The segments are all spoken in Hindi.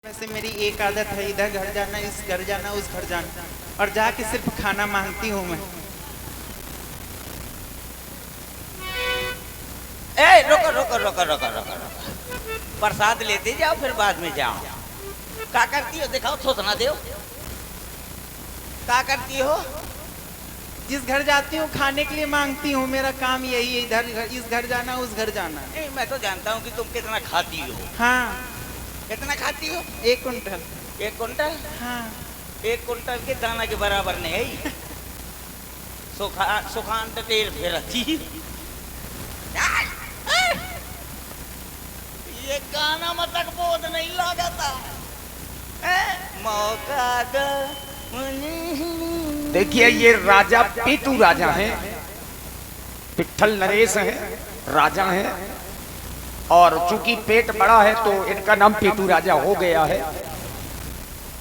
वैसे मेरी एक आदत है, इधर घर जाना, इस घर जाना, उस घर जाना, और जाके सिर्फ खाना मांगती हूँ मैं। ए रोको रोको रोको रोको रोको रोको, प्रसाद लेते जाओ फिर बाद में जाओ। क्या करती हो दिखाओ, सोचना दो। क्या करती हो? जिस घर जाती हूँ खाने के लिए मांगती हूँ, मेरा काम यही है, इधर इस घर जाना, उस घर जाना। नहीं, मैं तो जानता हूँ कि तुम कितना खाती हो। हाँ। कितना खाती हो? 1 कुंटल। 1 कुंटल? हाँ। 1 कुंटल के दाना के बराबर नहीं है। सुखान टेर फेरती। ये गाना मतक बोध नहीं लगाता। मौका दो। देखिए ये राजा पेटू राजा हैं, पिट्ठल नरेश हैं, राजा हैं, और चूंकि पेट बड़ा है तो इनका नाम पेटू राजा हो गया है।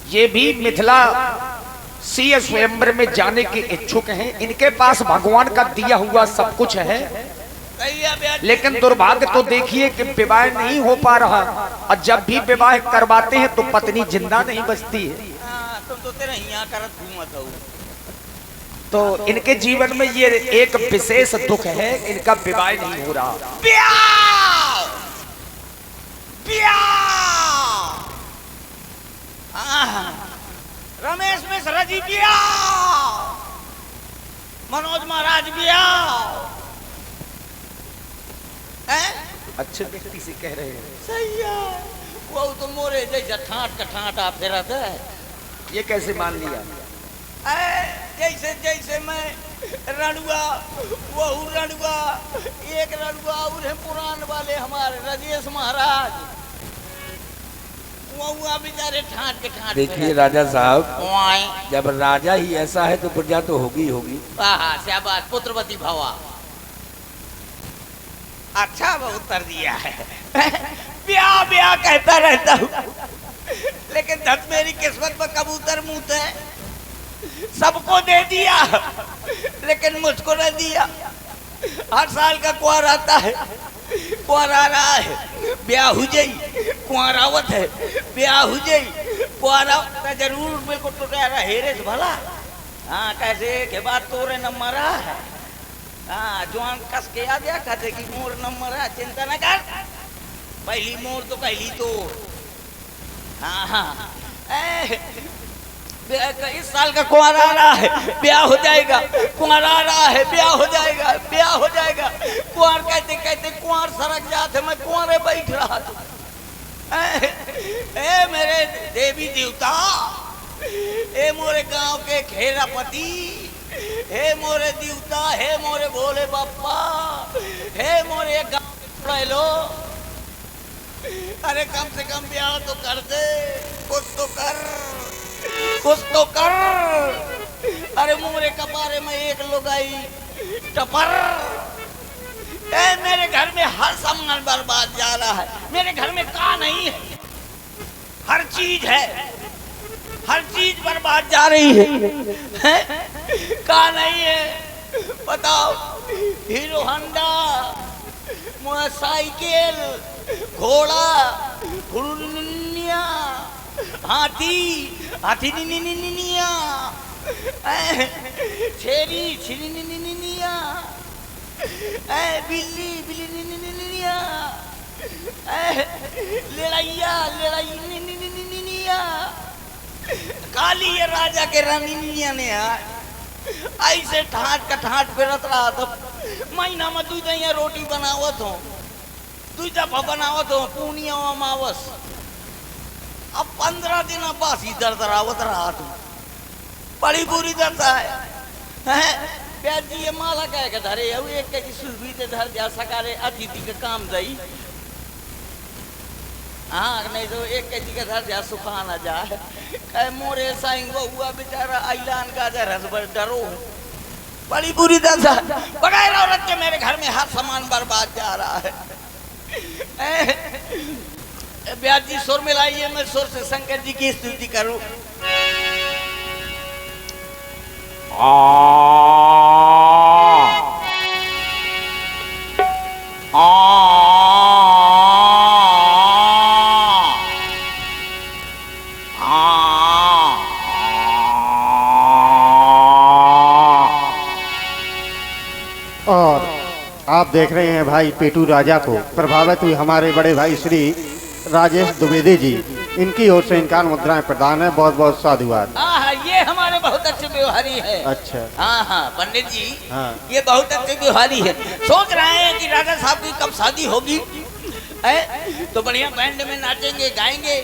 ये भी मिथिला सीय स्वयंवर में जाने के इच्छुक हैं। इनके पास भगवान का दिया हुआ सब कुछ है, लेकिन दुर्भाग्य तो देखिए कि विवाह नहीं हो पा रहा, और जब भी विवाह करवाते हैं तो पत्नी जिंदा नहीं बचती है। तुम तो तेरा यहाँ करत घूमत हो। तो इनके जीवन में ये एक विशेष दुख है, इनका विवाह नहीं हो रहा। ब्याह! ब्याह! रमेश मिश्रा जी ब्याह! मनोज महाराज ब्याह! अच्छे व्यक्ति से कह रहे हैं। सही है। वो तो मोरे जैसा ठाट का ठाटा फेरत है। ये कैसे मान लिया? जैसे जैसे मैं रणुआ, वहू रणुआ, एक रणुआ और है पुरान वाले हमारे राजेश महाराज, वहुआ बेचारे ठाट के ठाट। देखिए राजा साहब, जब राजा ही ऐसा है तो प्रजा तो होगी होगी। शाबाश, पुत्रवती भवा। अच्छा वो उत्तर दिया है। ब्याह ब्याह कहता रहता हूँ, लेकिन धत मेरी किस्मत में कबूतर मुँह है। सबको दे दिया लेकिन मुझको न दिया। हर साल का कुआर आता है, कुआर आ रहा है, ब्याह हो जाई, कुआरावत है, ब्याह हो जाई, कुआरा जरूर मेरे को टुटारा हेरे भला। हाँ, कैसे के बाद तोरे नंबर है। हाँ, जवान कस के आ गया, कहते कि मोर नंबर है, चिंता न कर, पहली मोर तो पहली तो। हाँ हाँ, इस साल का कुआर आ रहा है, ब्याह हो जाएगा, कुआर आ रहा है, ब्याह हो जाएगा, ब्याह हो जाएगा। कुआर कहते कहते कुआर सरक जाते, मैं कुआरे बैठ रहा था। मेरे देवी देवता, ए मोरे गांव के खेरापति, हे मोरे देवता, हे मोरे भोले बाप्पा, हे मोरे गांव के लो, अरे कम से कम ब्याह तो कर दे, कुछ तो कर, कुछ तो कर। अरे मोरे कपारे में एक लुगाई टपर। मेरे घर में हर सामान बर्बाद जा रहा है। मेरे घर में का नहीं है, हर चीज है, हर चीज बर्बाद जा रही है। का नहीं है बताओ? हीरो होंडा, मोटरसाइकिल, घोड़ा, घुड़निया, हाथी, हाथी निनिया, छेरी छिरी निनिया, बिल्ली बिल्ली निनिया, लड़ाइया लड़ाई निनिया। काली ये राजा के रानी निनिया ने ऐसे ठाट का ठाट फेरत रहा था। महीना में 2 दिन रोटी बनावत हो, 2 दफा बनावत हो, पूनिया अमावस। अब 15 दिन बासी दरदरावत रहा तू, बड़ी बुरी दशा है। प्याज जी ये माला कह के धरे है, एक के सुरभि ते धर जा सकारे अतिथि के काम दई। हाँ, नहीं तो एक के जी के धर जा सुखा ना जाए। कहे मोरे साईं वो हुआ बेचारा ऐलान का जर डरो, बड़ी बुरी दशा। बगैर औरत के मेरे घर में हर सामान बर्बाद जा रहा है। ब्याज जी सुर मिलाइए, मैं सुर से शंकर जी की स्तुति करूं। और आप देख रहे हैं भाई पेटू राजा को प्रभावित हुई हमारे बड़े भाई श्री राजेश द्विवेदी जी, इनकी ओर से इनका मुद्राएं प्रदान है। बहुत बहुत साधुवाद। हाँ, ये हमारे बहुत अच्छे व्यवहारी है। अच्छा। हाँ पंडित जी, हाँ। ये बहुत अच्छे व्यवहारी है। सोच रहे हैं कि राजा साहब की कब शादी होगी, तो बढ़िया बैंड में नाचेंगे गाएंगे।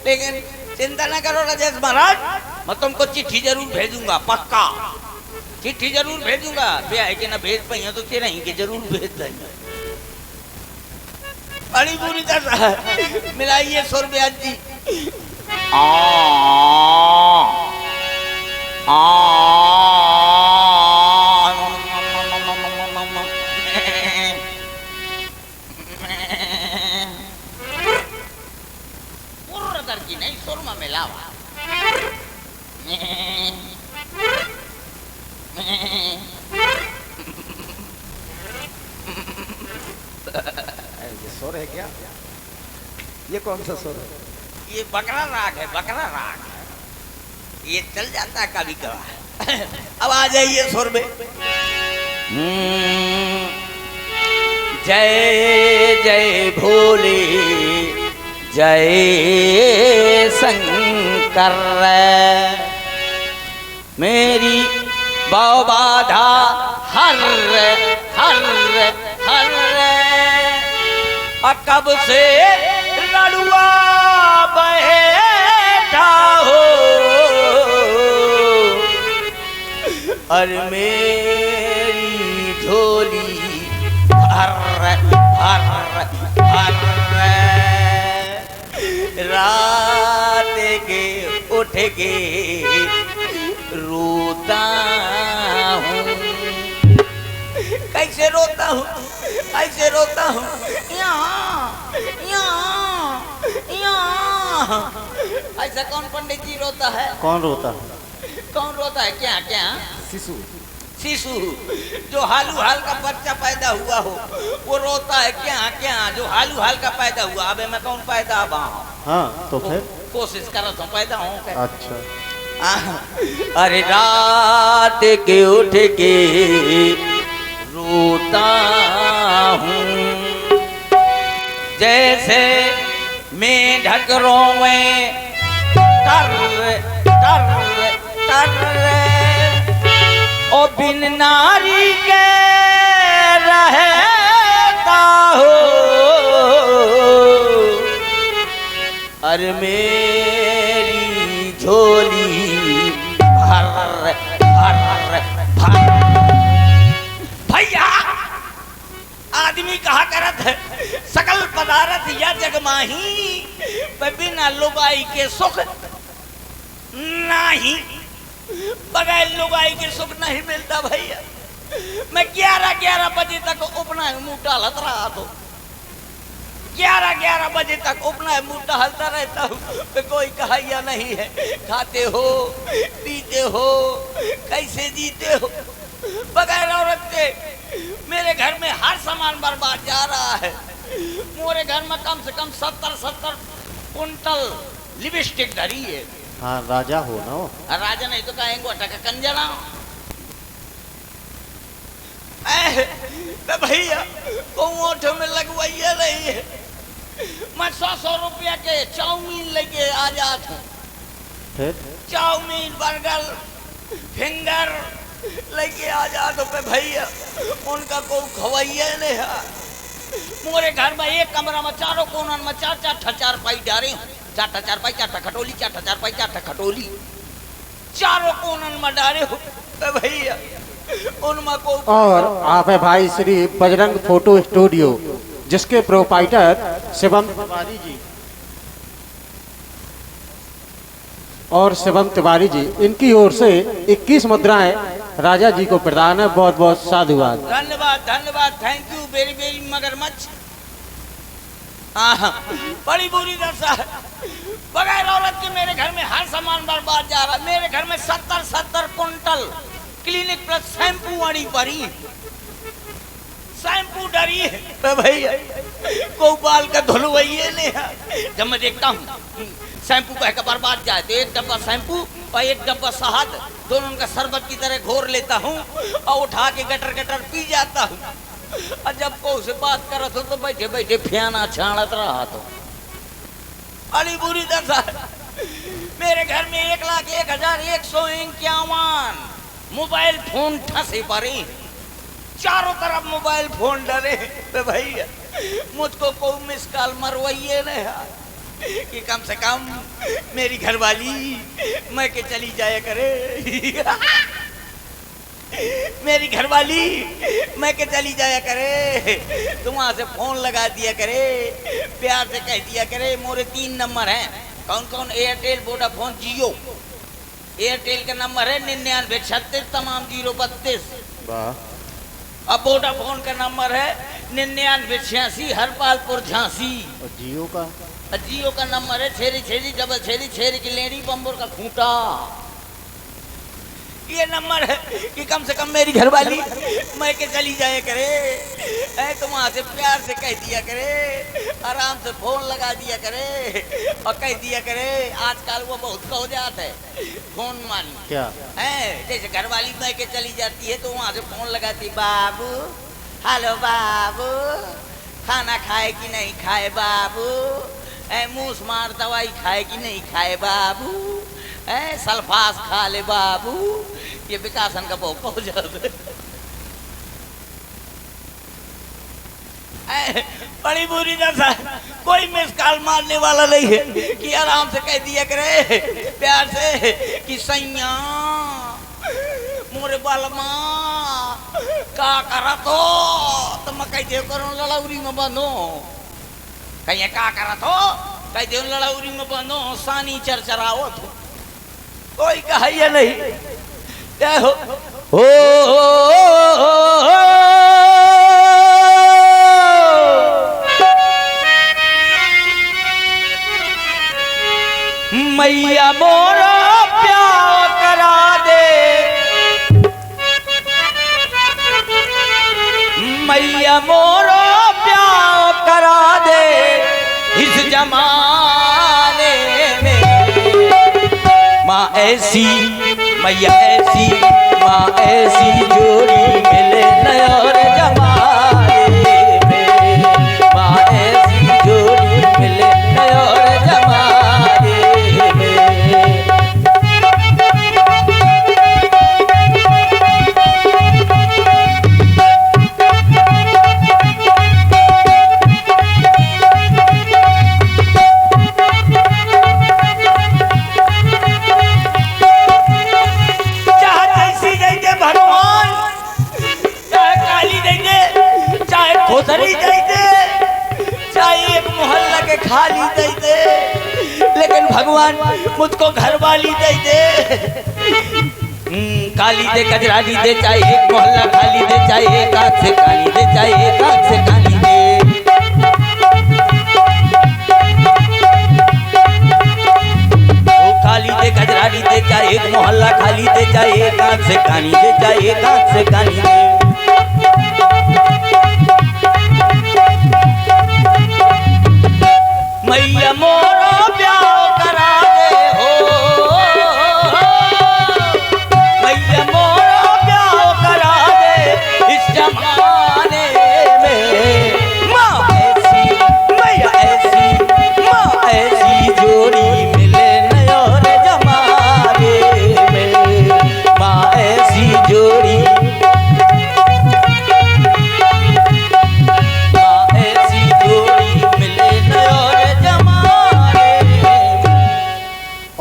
लेकिन चिंता ना करो राजेश महाराज, मैं तुमको चिट्ठी जरूर भेजूंगा, पक्का चिट्ठी जरूर भेजूंगा। ब्याह है कि ना भेज पाई तो तेरा ही के जरूर भेज देंगे। बड़ी बुरी तरह मिलाइए सुर ब्याज जी। की नहीं सुर में मिलावा। ये सुर है क्या? ये कौन सा सुर है? ये बकरा राग है, बकरा राग। ये चल जाता है कभी कभार। अब आ जाइए सुर में। जय जय भोले जय शंकर, मेरी बाधा हर हर हर, कब से लड़ुआ बैठा हो, और मेरी झोली हर हर हर, रात के उठ के रोता हूँ। कैसे रोता हूँ, कैसे रोता हूँ? यहाँ यहाँ यहाँ। ऐसा कौन पंडित जी रोता है? कौन रोता है? कौन रोता है? क्या क्या? शिशु। शिशु जो हालू हाल का बच्चा पैदा हुआ हो वो रोता है। क्या क्या? जो हालू हाल का पैदा हुआ। अबे मैं कौन पैदा अब? हाँ तो फिर कोशिश कर तो पैदा हूँ। अच्छा। अरे रात के उठ के रोता हूँ, जैसे मैं ढकरों में तर तर तर, ओ बिन नारी के रहता हो, अरे मेरी झोली भर भर भर। भैया आदमी कहा करत है सकल पदार्थ या जगमाही, बिना लुगाई के सुख नहीं, बगैर लुगाई के सुख नहीं मिलता। भैया मैं 11 बजे तक अपना मुंह टहलत रहा तो 11 बजे तक अपना मुंह टहलता रहता हूँ। तो कोई कहाइया नहीं है। खाते हो, पीते हो, कैसे जीते हो बगैर औरत के? मेरे घर में हर सामान बर्बाद जा रहा है। मेरे घर में कम से कम 70 कुंटल लिपस्टिक धरी है। हाँ राजा हो ना? राजा नहीं तो कहेंगे अटक कंजरा। तो भैया को ओठ में लगवाइए नहीं है। मैं 100 रुपया के चाउमीन लेके आ जाता हूँ। फिर चाउमीन बर्गर फिंगर लेके आ जा तो पे भैया उनका को खवाइए नहीं है। मोरे घर में एक कमरा में चारों कोनन में 4 ठचार पाई डारे हूँ। 4 ठचार पाई 4 खटोली 4 ठचार पाई 4 खटोली चारों कोनन में डारे हो तो भैया उनमें को। और आप है भाई श्री बजरंग फोटो स्टूडियो, जिसके प्रोपाइटर शिवम तिवारी जी और शिवम तिवारी जी, इनकी ओर से 21 मुद्राएं राजा जी को प्रदान है। बहुत बहुत साधुवाद। धन्यवाद धन्यवाद, थैंक यू वेरी वेरी मगरमच्छ। बड़ी बुरी दशा है। बगैर औरत के मेरे घर में हर सामान बर्बाद जा रहा है। मेरे घर में 70 कुंटल क्लिनिक प्लस शैम्पू वाली परी, शैम्पू डरी है तो भैया को बाल का धुलवाइए नहीं है। जब मैं देखता हूँ शैम्पू कह के बर्बाद जाए तो एक डब्बा शैम्पू और एक डब्बा शहद दोनों का शरबत की तरह घोर लेता हूँ और उठा के गटर गटर पी जाता हूँ। और जब को उसे बात करत हो तो बैठे बैठे फियाना छाड़त रहा तो अली बुरी दशा। मेरे घर में 1,01,151 मोबाइल फोन ठसे पड़े, चारों तरफ मोबाइल फोन डरे। तो भैया मुझको कोई मिस कॉल मरवाइए नहीं कि कम से कम मेरी घरवाली मैं के चली जाया करे। मेरी घरवाली मैं के चली जाया करे, तुम वहां से फोन लगा दिया करे, प्यार से कह दिया करे मोरे 3 नंबर हैं। कौन कौन? एयरटेल, वोडाफोन, जियो। एयरटेल का नंबर है 9936 तमाम 032। अब वोडाफोन का नंबर है 9986 हरपालपुर झांसी। और जियो का? जियो का नंबर है छेरी छेरी डबल छेरी छेरी की लेडी बम्बोर का खूंटा। ये नंबर है कि कम से कम मेरी घरवाली मैं के चली जाए करे। तो वहां से प्यार से कह दिया करे, आराम से फोन लगा दिया करे और कह दिया करे। आजकल वो बहुत हो जाता है फोन मान क्या है, जैसे घरवाली मैं के चली जाती है तो वहां से फोन लगाती, बाबू हेलो बाबू खाना खाए कि नहीं खाए बाबू, मूस मार दवाई खाए कि नहीं खाए बाबू, सल्फास खा ले बाबू। ये विकासन का भोग हो जाता है। बड़ी बुरी दशा, कोई मिस कॉल मारने वाला नहीं है कि आराम से कह दिया करे प्यार से कि सैया मोरे बालमा का करा तो मैं कह दे करो लड़ाउरी में बंधो, कहीं का करा तो कह दे लड़ाउरी में बंधो, सानी चरचराओ तो कोई कहा या नहीं। क्या हो मैया मोरा प्यार करा दे, मैया मोरा प्यार करा दे इस जमाने में। माँ ऐसी मैया ऐसी माँ ऐसी जोड़ी मिले नया जमाने में, माँ ऐसी जोड़ी मिले नया जमाने में। खोसरी दे दे, चाहे एक मोहल्ला के खाली दे दे, लेकिन भगवान मुझको घरवाली दे दे। काली दे कजराली दे, चाहे एक मोहल्ला खाली दे, चाहे एक आँख से काली दे, चाहे एक आँख से काली दे। काली दे कजराली दे, चाहे एक मोहल्ला खाली दे, चाहे एक आँख से काली दे, चाहे एक आँख से काली दे। मैया मोरा प्यार करा दे हो, मैया मोरा प्यार करा दे इस जमाने में। माँ ऐसी मैया ऐसी माँ ऐसी जोड़ी मिले नया जमाने में, माँ ऐसी जोड़ी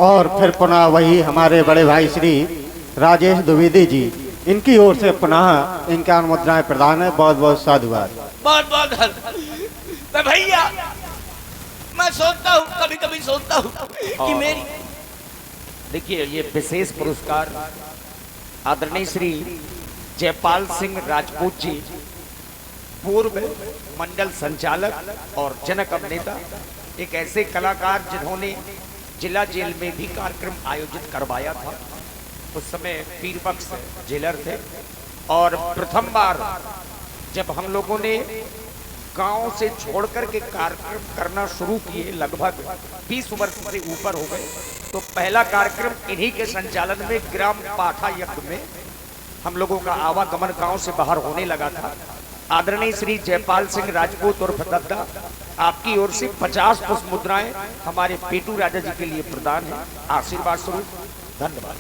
और फिर पुनः वही हमारे बड़े भाई श्री राजेश द्विवेदी जी, इनकी ओर से पुनः इनका मुद्राएं प्रदान है। बहुत बहुत साधुवाद। बहुत बहुत मैं भैया मैं सोचता हूँ, कभी कभी सोचता हूँ कि मेरी देखिए ये विशेष पुरस्कार आदरणीय श्री जयपाल सिंह राजपूत जी, पूर्व मंडल संचालक और जनक अभिनेता, एक ऐसे कलाकार जिन्होंने जिला जेल में भी कार्यक्रम आयोजित करवाया था। उस समय पीरबख्श जेलर थे और प्रथम बार जब हम लोगों ने गांव से छोड़ करके कार्यक्रम करना शुरू किए, लगभग 20 वर्ष से ऊपर हो गए। तो पहला कार्यक्रम इन्हीं के संचालन में ग्राम पाठा यज्ञ में हम लोगों का आवागमन गांव से बाहर होने लगा था। आदरणीय श्री जयपाल सिंह राजपूत और दद्दा, आपकी ओर से 50 पुष्प मुद्राएं हमारे पेटू राजा जी के लिए प्रदान है, आशीर्वाद स्वरूप। धन्यवाद।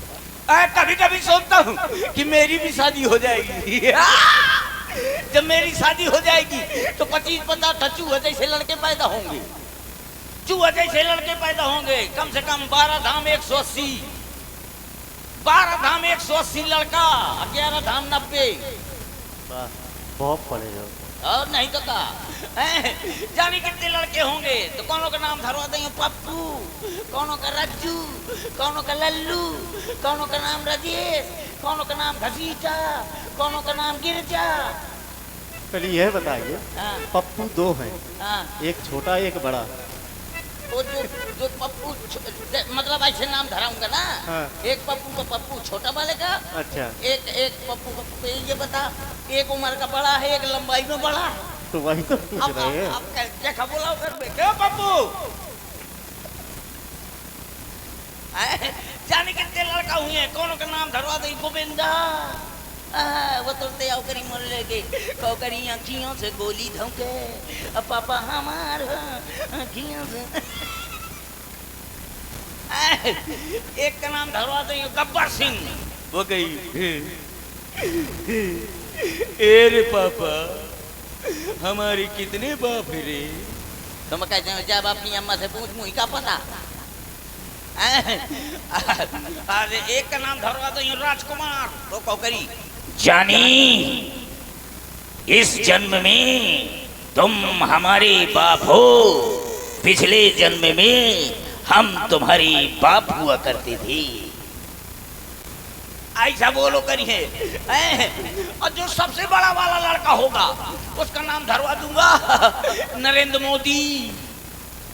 कभी कभी सोचता हूँ कि मेरी भी शादी हो जाएगी। जब मेरी शादी हो जाएगी तो 25-50 चूहे जैसे लड़के पैदा होंगे, चूहे जैसे लड़के पैदा होंगे। कम से कम 12 धाम 180, 12 धाम 180 लड़का, 11 धाम 90। बहुत पड़ेगा। और नहीं तो का जाने कितने लड़के होंगे। तो कौनों का नाम धरवा देंगे पप्पू, कौनों का रज्जू, कौनों का लल्लू, कौनों का नाम राजेश, कौनों का नाम घसीटा, कौनों का नाम गिरजा। पहले यह बताइए, हाँ। पप्पू 2 हैं, हाँ। एक छोटा एक बड़ा। वो जो पप्पू मतलब ऐसे नाम धराऊंगा ना। हाँ। एक पप्पू को पप्पू छोटा वाले का, अच्छा। एक पप्पू को ये बता, एक उम्र का बड़ा है, एक लंबाई में बड़ा है। तो वही तो पूछ रहे हैं। अब क्या बोला उधर में क्या पप्पू? जाने कितने लड़का हुए हैं। कौन का नाम धरवा दे गोविंदा। वो तो करी मर लेके कौकरी आँखियों से गोली धोके, अब पापा हमार आँखियों से। एक का नाम धरवा दे गब्बर सिंह। वो गई ए रे पापा हमारी कितने बाप है रे। तो मैं कहते हैं जब अपनी अम्मा से पूछ मुझे क्या पता। अरे एक का नाम धरवा दो राजकुमार। तो कौकरी जानी इस जन्म में तुम हमारे बाप हो, पिछले जन्म में हम तुम्हारी बाप हुआ करते थे। ऐसा बोलो करिए। और जो सबसे बड़ा वाला लड़का होगा उसका नाम धरवा दूंगा नरेंद्र मोदी।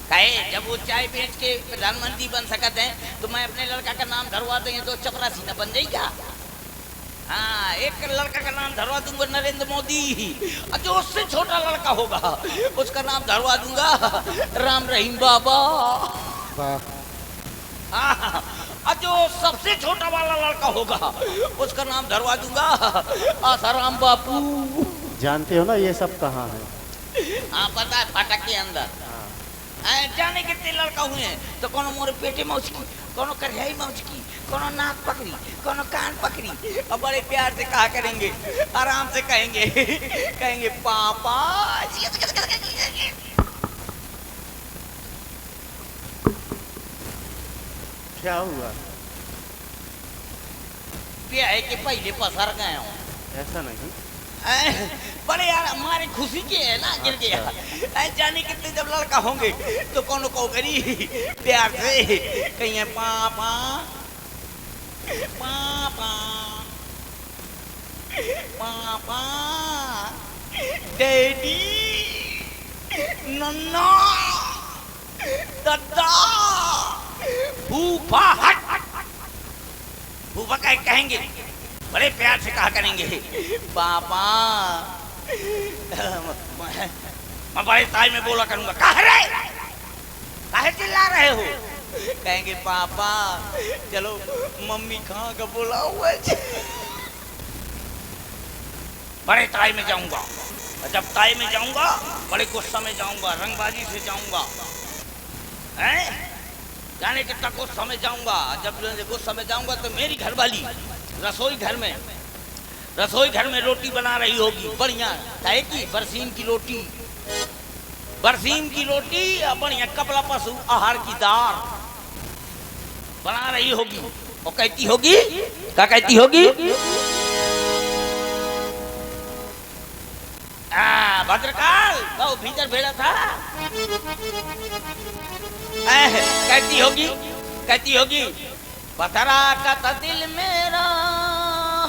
कहे जब वो चाय बेच के प्रधानमंत्री बन सकते हैं तो मैं अपने लड़का का नाम धरवा देंगे तो चपरासी न बन जाएगा। हाँ, एक लड़का का नाम धरवा दूंगा नरेंद्र मोदी। और जो उससे छोटा लड़का होगा उसका नाम धरवा दूंगा राम रहीम बाबा। हाँ, और जो सबसे छोटा वाला लड़का होगा उसका नाम धरवा दूंगा आसाराम बापू। जानते हो ना ये सब कहाँ है? हाँ पता है, फाटक के अंदर। जाने कितने लड़का हुए हैं। तो कोनो मोरे पेटे में उचकी, कोनो करियाई में उचकी, कोनो नाक पकड़ी, कोनो कान पकड़ी। और बड़े प्यार से कहा करेंगे, आराम से कहेंगे, कहेंगे पापा। क्या हुआ? क्या है कि पहले पसर गए हो। ऐसा नहीं। बड़े यार हमारे खुशी के है ना गिर गया। जाने कितने जब लड़का होंगे तो कौन को करी प्यार से कहीं पापा पापा पापा डैडी नन्ना दादा फूफा। फूफा कहेंगे, बड़े प्यार से कहा करेंगे पापा। मैं बड़े ताई में बोला करूंगा, काहे चिल्ला रहे हो? कहेंगे पापा चलो मम्मी कहाँ का बोला हुआ है। बड़े ताई में जाऊंगा, जब ताई में जाऊंगा बड़े गुस्सा में जाऊंगा, रंगबाजी से जाऊंगा। जाने कितना गुस्सा में जाऊंगा। जब गुस्सा में जाऊंगा तो मेरी घरवाली रसोई घर में रोटी बना रही होगी बढ़िया, है कि बरसीम की रोटी, बरसीम की रोटी बढ़िया कपड़ा पशु आहार की दाल बना रही होगी। और कहती होगी, क्या कहती होगी? भद्रकाल वो भीतर भेड़ा था। कहती होगी पथरा का दिल मेरा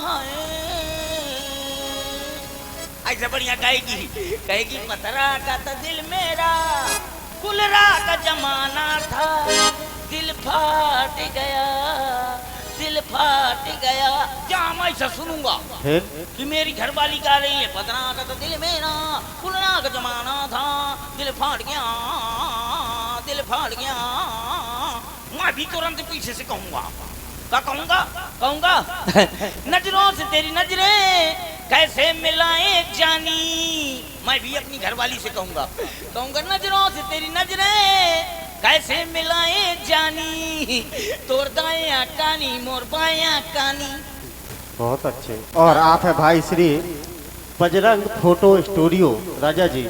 है। ऐसे बढ़िया गाएगी, कहेगी पथरा का दिल मेरा, कुलरा का जमाना था, दिल फाट गया, दिल फट गया। क्या मैं ऐसा सुनूंगा फिर कि मेरी घरवाली गा रही है, बदना का तो दिल मेरा फुलना का जमाना था, दिल फाड़ गया, दिल फाड़ गया। मैं भी तुरंत पीछे से कहूंगा, क्या कहूंगा? कहूंगा नजरों से तेरी नजरें कैसे मिलाए जानी। मैं भी अपनी घरवाली से कहूंगा, कहूंगा नजरों से तेरी नजरें कैसे मिलाए जानी, तोर दाया कानी मोर बाया कानी। बहुत अच्छे। और आप है भाई श्री बजरंग फोटो स्टूडियो राजा जी।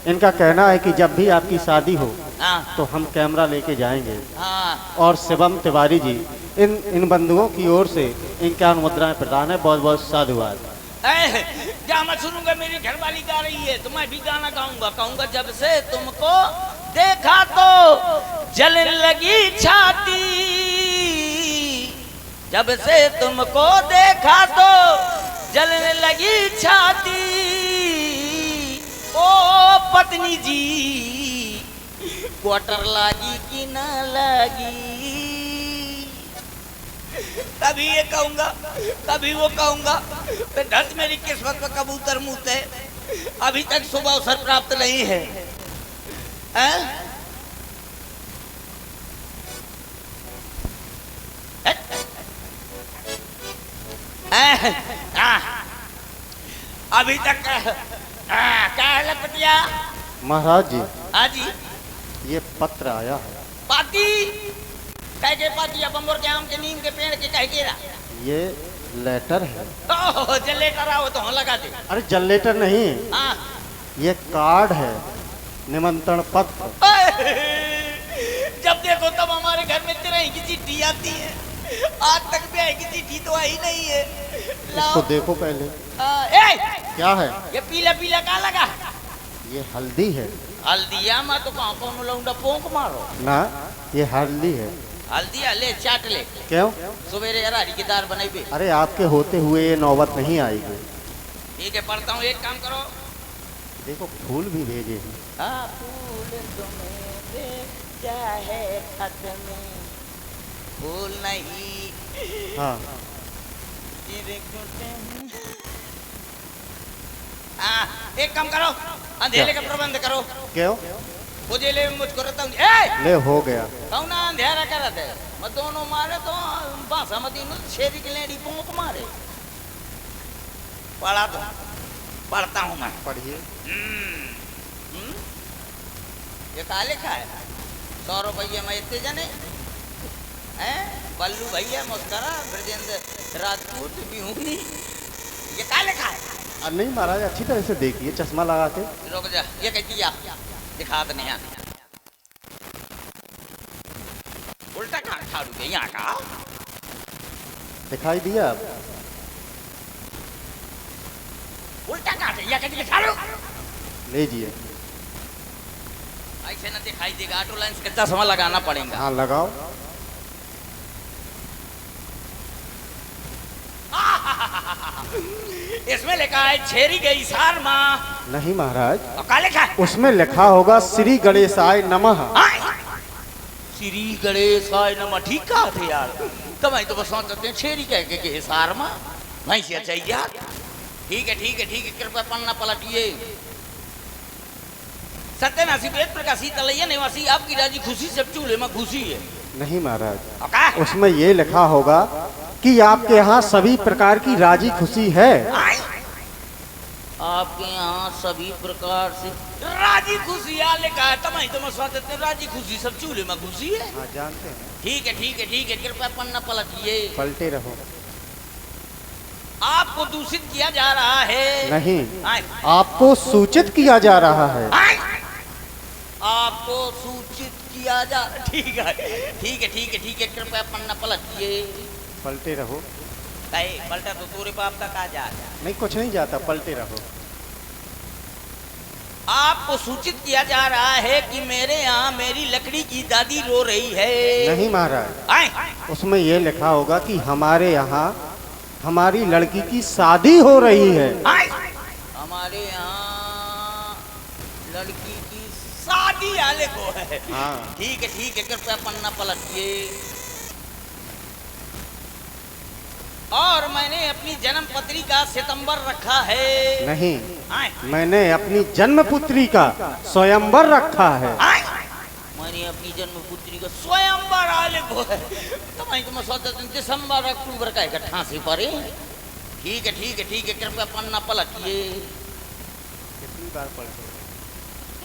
इनका कहना है कि जब भी आपकी शादी हो हाँ तो हम कैमरा लेके जाएंगे। हाँ और शिवम तिवारी जी इन बंधुओं की ओर से इनका मुद्राएं प्रदान है। बहुत बहुत साधुवाद। क्या मैं सुनूंगा मेरी घरवाली गा रही है तो मैं भी गाना गाऊंगा। कहूंगा जब से तुमको देखा तो जलने लगी छाती, जब से तुमको देखा तो जलने लगी छाती। ओ पत्नी जी क्वार्टर लागी कि ना लागी। कभी ये कहूंगा कभी वो कहूंगा। तो धत मेरी किस्मत में कबूतर मुँह है, अभी तक शुभ अवसर प्राप्त नहीं है। अभी तक क्या है लपटिया? महाराज जी हाँ जी ये पत्र आया है। पाती कह के पाती बम्बर के आम के नीम के पेड़ के कह के रहा। ये लेटर है। ओह जनरेटर आओ तो हम लगा दे। अरे जनरेटर नहीं, हाँ ये कार्ड है, निमंत्रण पत्र। जब देखो तब हमारे घर में तिरही की चिट्ठी आती है, आज तक ब्याह की चिट्ठी तो आई नहीं है। इसको देखो पहले। क्या है? ये पीला पीला का लगा? ये हल्दी है। हल्दिया में तो कहाँ कौन लौंडा पोंक मारो ना, ये हल्दी है। हल्दिया ले चाट ले। क्यों? सवेरे हरारी की दाल बनाई बे। अरे आपके होते हुए ये नौबत नहीं आएगी। ठीक है पढ़ता हूँ। एक काम करो, देखो फूल भी भेजे हैं। फूल तुम्हें दे चाहे खत में फूल नहीं। हाँ एक काम करो, अंधेरे का प्रबंध करो। क्यों? उजेले में मुझको रहता हूँ। ले हो गया। कहूँ ना अंधेरा कर दे, मैं दोनों मारे तो बासा मती शेरी की लेडी पोंक मारे। पढ़ा तो पढ़ता हूँ मैं। पढ़िए। ये का लिखा है? 100 रुपये में इतने जने हैं। बल्लू भैया मुस्करा, ब्रजेंद्र राजपूत बिहूनी। ये का लिखा है? नहीं महाराज अच्छी तरह से देखिए, चश्मा लगा के। रुक जा, ये कहती है दिखा दे नहीं। उल्टा कहाँ ठाड़ू के यहाँ का दिखाई दिया अब? उल्टा कहाँ से? कहती है ठाड़ू। लीजिए। ऐसे न दिखाई देगा, ऑटो लाइन से चश्मा लगाना पड़ेगा। हाँ लगाओ। इसमें लिखा है छेरी गई सार माँ। नहीं महाराज, और क्या लिखा है? उसमें लिखा होगा श्री गणेशाय नमः। श्री गणेशाय नमः। ठीक कहा थे यार, कमाई तो बस सोचते हैं छेरी कह के सार माँ नहीं से अच्छा यार। ठीक है ठीक है ठीक है, कृपया पन्ना पलटिए। सत्यनाशी वेद प्रकाशी तलैया निवासी आपकी राजी खुशी सब चूल्हे में खुशी है। नहीं महाराज, और क्या? उसमें ये लिखा होगा कि आपके यहाँ सभी प्रकार की राजी खुशी है। आपके यहाँ सभी प्रकार से राजी खुशी आ लिखा है। तमाई तो मैं सोचते राजी खुशी सब चूल्हे में खुशी है। हाँ जानते हैं। ठीक है ठीक है ठीक है, कृपया पन्ना पलटिए। पलटे रहो। आपको दूषित किया जा रहा है। नहीं, आए। आपको सूचित किया जा रहा है। आए। आपको सूचित किया जा। ठीक है ठीक है ठीक है ठीक है, कृपया पन्ना पलटिए। पलटे रहो। पलटा तो तोरे बाप तक आ जा। नहीं कुछ नहीं जाता, पलटे रहो। आपको सूचित किया जा रहा है कि मेरे यहाँ मेरी लकड़ी की दादी रो रही है। नहीं महाराज, आए। उसमें ये लिखा होगा कि हमारे यहाँ हमारी लड़की की शादी हो रही है। आए। हमारे यहाँ लड़की की शादी आले को है। हाँ। ठीक है कृपया पन्ना पलटिए। अपनी जन्म पत्रिका सितंबर रखा है? नहीं, आए, मैंने अपनी जन्मपुत्री का स्वयंवर रखा है। आए, मैंने अपनी जन्म पुत्री का स्वयंवर आले को है। तुम्हारी को मैं सोचता था दिसंबर अक्टूबर का इकट्ठा से परे। ठीक है ठीक है ठीक है, कृपया पन्ना पलटिए। कितनी बार पलटो?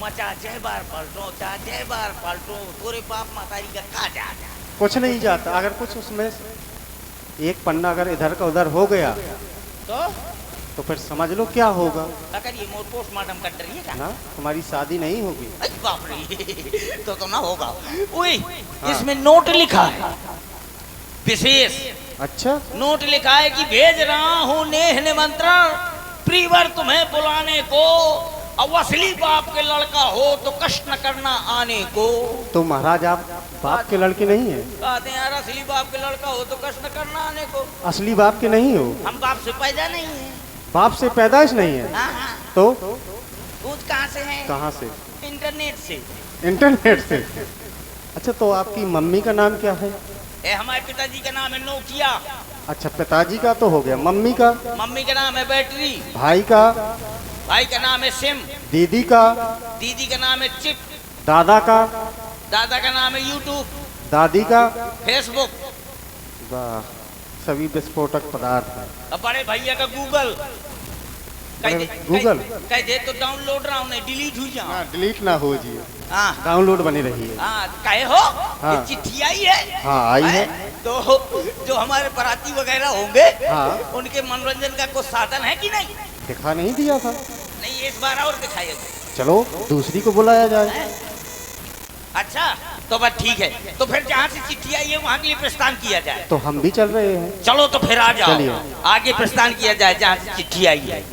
मचा जय बार पलटो, जय बार पलटो, तोरे बाप मातारी का का जा। कुछ नहीं जाता। अगर कुछ उसमें एक पन्ना अगर इधर का उधर हो गया तो फिर समझ लो क्या होगा। अगर ये मोर पोस्टमार्टम कर रही है क्या? ना, तुम्हारी शादी नहीं होगी। अरे बाप रे, तो ना होगा। ओए, इसमें नोट लिखा है विशेष। अच्छा, नोट लिखा है कि भेज रहा हूँ नेह निमंत्रण प्रीवर तुम्हें बुलाने को। अब असली बाप के लड़का हो तो कष्ट न करना आने को। तो महाराज आप बाप के लड़के नहीं है? कहते हैं यार असली बाप के लड़का हो तो कष्ट न करना आने को। असली बाप के नहीं हो? हम बाप से पैदा नहीं है। बाप से पैदाइश नहीं है? हाँ हाँ। तो पूछ कहाँ से है? कहाँ से? इंटरनेट से। इंटरनेट से। अच्छा, तो आपकी मम्मी का नाम क्या है? हमारे पिताजी का नाम है नोकिया। अच्छा, पिताजी का तो हो गया। मम्मी का? मम्मी का नाम है बैटरी। भाई का? भाई का नाम है सिम। दीदी का? दीदी का नाम है चिप। दादा का? दादा का नाम है यूट्यूब। दादी का? फेसबुक। वाह, सभी विस्फोटक पदार्थ हैं। अब बड़े भैया का गूगल। गूगल? कह दे तो डाउनलोड रहा हूँ, नहीं डिलीट हुई जाऊँ। डिलीट ना हो जी, हाँ डाउनलोड बनी रही है। हाँ, कहे हो हाँ। ये चिट्ठी आई है? हाँ, आई है। तो जो हमारे बराती वगैरह होंगे हाँ। उनके मनोरंजन का कुछ साधन है कि नहीं? दिखा नहीं दिया था? नहीं, इस बार और दिखाइए। चलो दूसरी को बुलाया जाए। अच्छा, तो बस ठीक है। तो फिर जहाँ से चिट्ठी आई है वहाँ के लिए प्रस्थान किया जाए। तो हम भी चल रहे हैं। चलो तो फिर आ जाओ, चलिए। आगे प्रस्थान किया जाए जहाँ से चिट्ठी आई है।